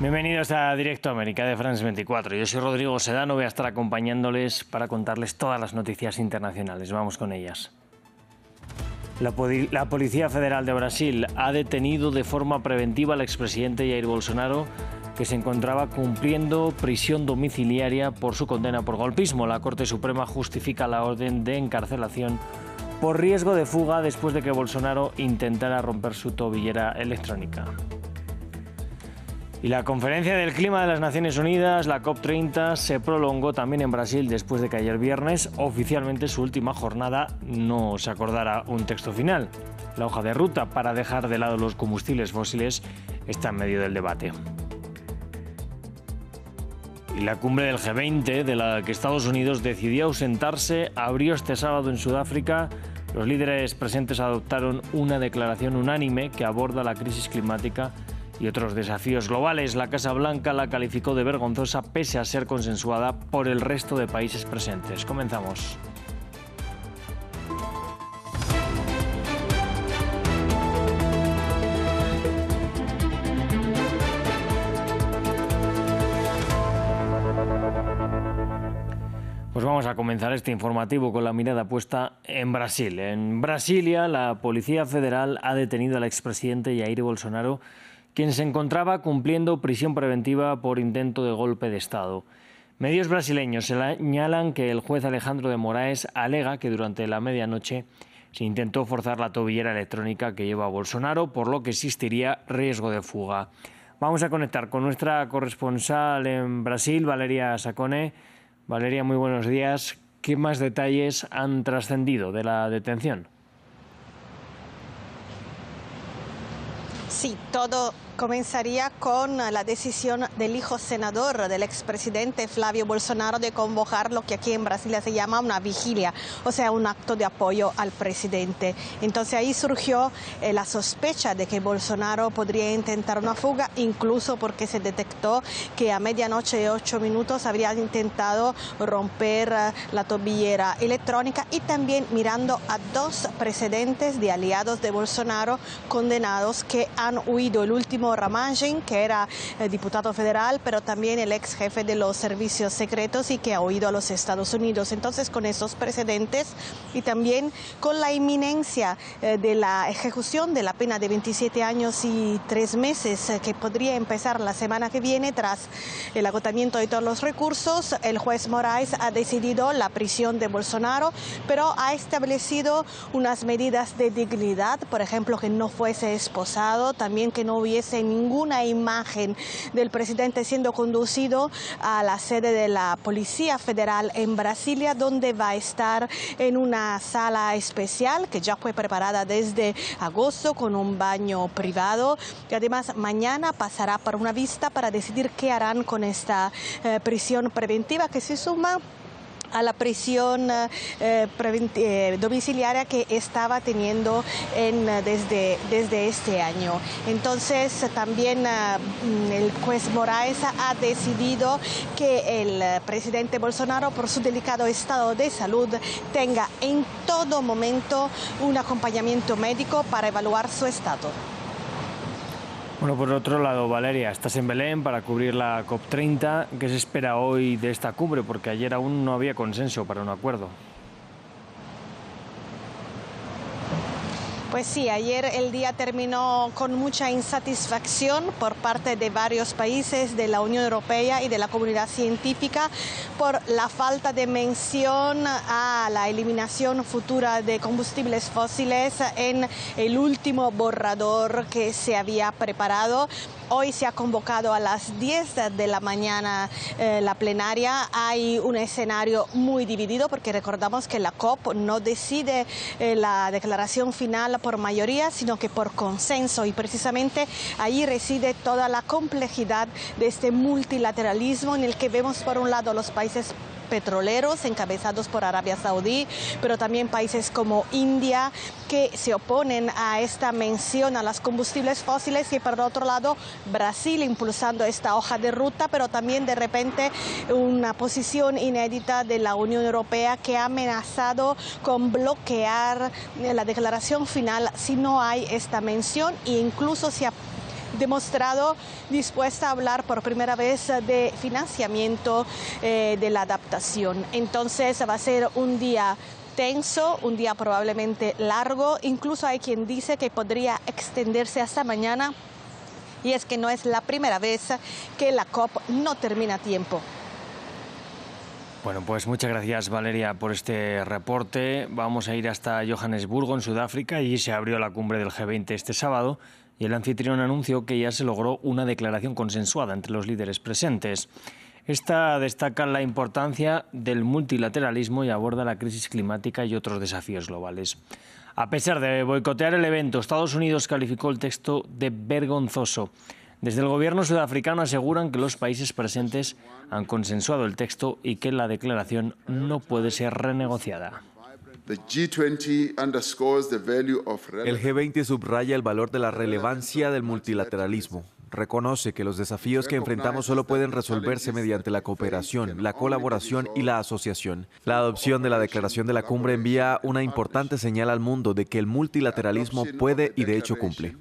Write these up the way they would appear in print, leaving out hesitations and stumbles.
Bienvenidos a Directo América de France 24. Yo soy Rodrigo Sedano, voy a estar acompañándoles para contarles todas las noticias internacionales. Vamos con ellas. La Policía Federal de Brasil ha detenido de forma preventiva al expresidente Jair Bolsonaro, que se encontraba cumpliendo prisión domiciliaria por su condena por golpismo. La Corte Suprema justifica la orden de encarcelación por riesgo de fuga después de que Bolsonaro intentara romper su tobillera electrónica. Y la Conferencia del Clima de las Naciones Unidas, la COP30, se prolongó también en Brasil después de que ayer viernes, oficialmente su última jornada, no se acordara un texto final. La hoja de ruta para dejar de lado los combustibles fósiles está en medio del debate. Y la cumbre del G20, de la que Estados Unidos decidió ausentarse, abrió este sábado en Sudáfrica. Los líderes presentes adoptaron una declaración unánime que aborda la crisis climática y otros desafíos globales. La Casa Blanca la calificó de vergonzosa pese a ser consensuada por el resto de países presentes. Comenzamos. Pues vamos a comenzar este informativo con la mirada puesta en Brasil. En Brasilia, la Policía Federal ha detenido al expresidente Jair Bolsonaro, quien se encontraba cumpliendo prisión preventiva por intento de golpe de Estado. Medios brasileños señalan que el juez Alejandro de Moraes alega que durante la medianoche se intentó forzar la tobillera electrónica que lleva Bolsonaro, por lo que existiría riesgo de fuga. Vamos a conectar con nuestra corresponsal en Brasil, Valeria Sacone. Valeria, muy buenos días. ¿Qué más detalles han trascendido de la detención? Sí, todo comenzaría con la decisión del hijo senador del expresidente Flavio Bolsonaro de convocar lo que aquí en Brasilia se llama una vigilia, o sea, un acto de apoyo al presidente. Entonces ahí surgió la sospecha de que Bolsonaro podría intentar una fuga, incluso porque se detectó que a medianoche y 8 minutos habría intentado romper la tobillera electrónica, y también mirando a 2 precedentes de aliados de Bolsonaro condenados que han huido. El último, Ramagem, que era diputado federal, pero también el ex jefe de los servicios secretos y que ha huido a los Estados Unidos. Entonces, con esos precedentes y también con la inminencia de la ejecución de la pena de 27 años y 3 meses que podría empezar la semana que viene tras el agotamiento de todos los recursos, el juez Moraes ha decidido la prisión de Bolsonaro, pero ha establecido unas medidas de dignidad, por ejemplo, que no fuese esposado, también que no hubiese ninguna imagen del presidente siendo conducido a la sede de la Policía Federal en Brasilia, donde va a estar en una sala especial que ya fue preparada desde agosto con un baño privado, y además mañana pasará por una vista para decidir qué harán con esta prisión preventiva, que se suma a la prisión domiciliaria que estaba teniendo desde este año. Entonces también el juez Moraes ha decidido que el presidente Bolsonaro, por su delicado estado de salud, tenga en todo momento un acompañamiento médico para evaluar su estado. Bueno, por otro lado, Valeria, estás en Belén para cubrir la COP30. ¿Qué se espera hoy de esta cumbre? Porque ayer aún no había consenso para un acuerdo. Pues sí, ayer el día terminó con mucha insatisfacción por parte de varios países de la Unión Europea y de la comunidad científica por la falta de mención a la eliminación futura de combustibles fósiles en el último borrador que se había preparado. Hoy se ha convocado a las 10 de la mañana la plenaria. Hay un escenario muy dividido porque recordamos que la COP no decide la declaración final por mayoría, sino que por consenso, y precisamente ahí reside toda la complejidad de este multilateralismo en el que vemos por un lado los países petroleros encabezados por Arabia Saudí, pero también países como India que se oponen a esta mención a los combustibles fósiles, y por otro lado Brasil impulsando esta hoja de ruta, pero también de repente una posición inédita de la Unión Europea que ha amenazado con bloquear la declaración final si no hay esta mención, e incluso se ha demostrado dispuesta a hablar por primera vez de financiamiento de la adaptación. Entonces va a ser un día tenso, un día probablemente largo, incluso hay quien dice que podría extenderse hasta mañana, y es que no es la primera vez que la COP no termina a tiempo. Bueno, pues muchas gracias, Valeria, por este reporte. Vamos a ir hasta Johannesburgo, en Sudáfrica. Allí se abrió la cumbre del G20 este sábado y el anfitrión anunció que ya se logró una declaración consensuada entre los líderes presentes. Esta destaca la importancia del multilateralismo y aborda la crisis climática y otros desafíos globales. A pesar de boicotear el evento, Estados Unidos calificó el texto de vergonzoso. Desde el gobierno sudafricano aseguran que los países presentes han consensuado el texto y que la declaración no puede ser renegociada. El G20 subraya el valor de la relevancia del multilateralismo. Reconoce que los desafíos que enfrentamos solo pueden resolverse mediante la cooperación, la colaboración y la asociación. La adopción de la declaración de la cumbre envía una importante señal al mundo de que el multilateralismo puede y de hecho cumple.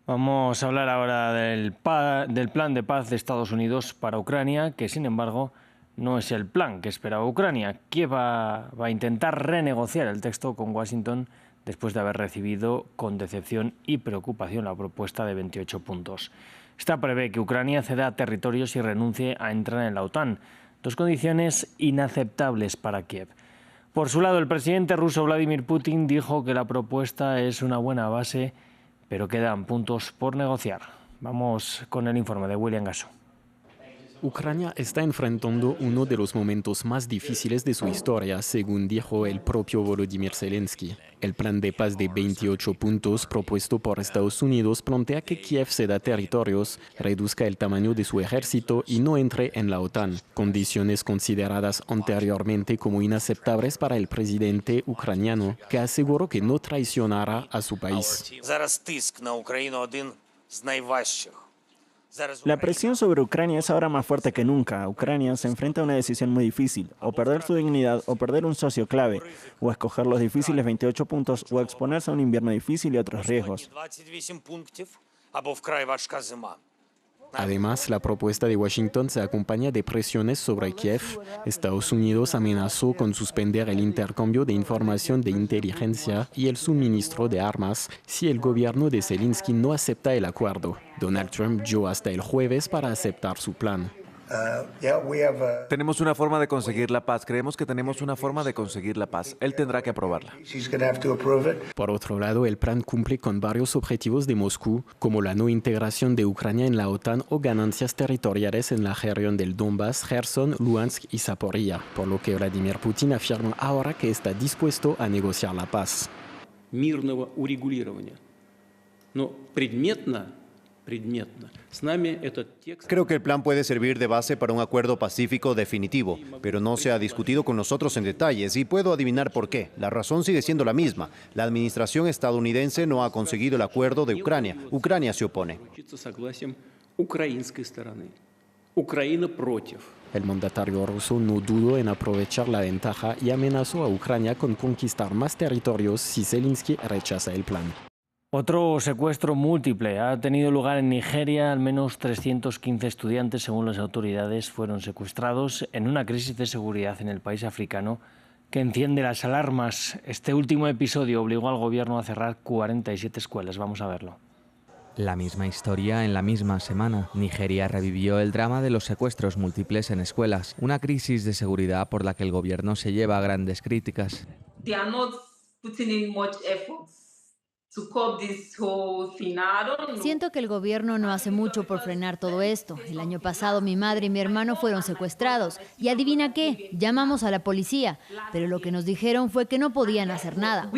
Vamos a hablar ahora del plan de paz de Estados Unidos para Ucrania, que sin embargo no es el plan que esperaba Ucrania. Kiev va a intentar renegociar el texto con Washington después de haber recibido con decepción y preocupación la propuesta de 28 puntos. Esta prevé que Ucrania ceda territorios y renuncie a entrar en la OTAN, dos condiciones inaceptables para Kiev. Por su lado, el presidente ruso Vladimir Putin dijo que la propuesta es una buena base, pero quedan puntos por negociar. Vamos con el informe de William Gasso. Ucrania está enfrentando uno de los momentos más difíciles de su historia, según dijo el propio Volodymyr Zelensky. El plan de paz de 28 puntos propuesto por Estados Unidos plantea que Kiev ceda territorios, reduzca el tamaño de su ejército y no entre en la OTAN, condiciones consideradas anteriormente como inaceptables para el presidente ucraniano, que aseguró que no traicionará a su país. La presión sobre Ucrania es ahora más fuerte que nunca. Ucrania se enfrenta a una decisión muy difícil, o perder su dignidad o perder un socio clave, o escoger los difíciles 28 puntos o exponerse a un invierno difícil y otros riesgos. Además, la propuesta de Washington se acompaña de presiones sobre Kiev. Estados Unidos amenazó con suspender el intercambio de información de inteligencia y el suministro de armas si el gobierno de Zelensky no acepta el acuerdo. Donald Trump dio hasta el jueves para aceptar su plan. Tenemos una forma de conseguir la paz. Creemos que tenemos una forma de conseguir la paz. Él tendrá que aprobarla. Por otro lado, el plan cumple con varios objetivos de Moscú, como la no integración de Ucrania en la OTAN o ganancias territoriales en la región del Donbass, Kherson, Luhansk y Zaporilla, por lo que Vladimir Putin afirma ahora que está dispuesto a negociar la paz. Creo que el plan puede servir de base para un acuerdo pacífico definitivo, pero no se ha discutido con nosotros en detalles y puedo adivinar por qué. La razón sigue siendo la misma. La administración estadounidense no ha conseguido el acuerdo de Ucrania. Ucrania se opone. El mandatario ruso no dudó en aprovechar la ventaja y amenazó a Ucrania con conquistar más territorios si Zelensky rechaza el plan. Otro secuestro múltiple ha tenido lugar en Nigeria. Al menos 315 estudiantes, según las autoridades, fueron secuestrados en una crisis de seguridad en el país africano que enciende las alarmas. Este último episodio obligó al gobierno a cerrar 47 escuelas. Vamos a verlo. La misma historia en la misma semana. Nigeria revivió el drama de los secuestros múltiples en escuelas, una crisis de seguridad por la que el gobierno se lleva grandes críticas. Siento que el gobierno no hace mucho por frenar todo esto. El año pasado mi madre y mi hermano fueron secuestrados. Y adivina qué, llamamos a la policía, pero lo que nos dijeron fue que no podían hacer nada.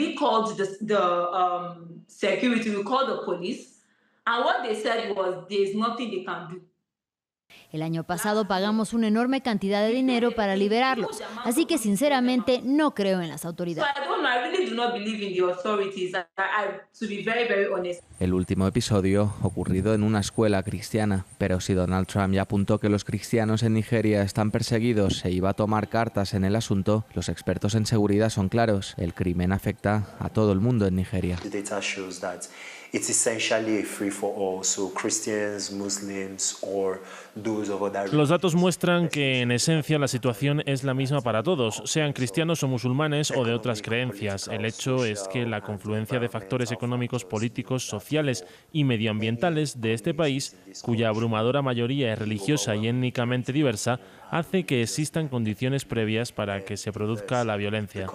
El año pasado pagamos una enorme cantidad de dinero para liberarlos, así que sinceramente no creo en las autoridades. El último episodio ocurrido en una escuela cristiana, pero si Donald Trump ya apuntó que los cristianos en Nigeria están perseguidos e iba a tomar cartas en el asunto, los expertos en seguridad son claros: el crimen afecta a todo el mundo en Nigeria. Los datos muestran que en esencia la situación es la misma para todos, sean cristianos o musulmanes o de otras creencias. El hecho es que la confluencia de factores económicos, políticos, sociales y medioambientales de este país, cuya abrumadora mayoría es religiosa y étnicamente diversa, hace que existan condiciones previas para que se produzca la violencia.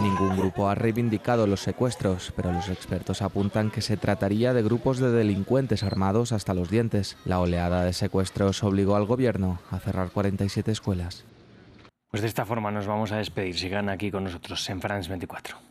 Ningún grupo ha reivindicado los secuestros, pero los expertos apuntan que se trataría de grupos de delincuentes armados hasta los dientes. La oleada de secuestros obligó al gobierno a cerrar 47 escuelas. Pues de esta forma nos vamos a despedir. Sigan aquí con nosotros en France 24.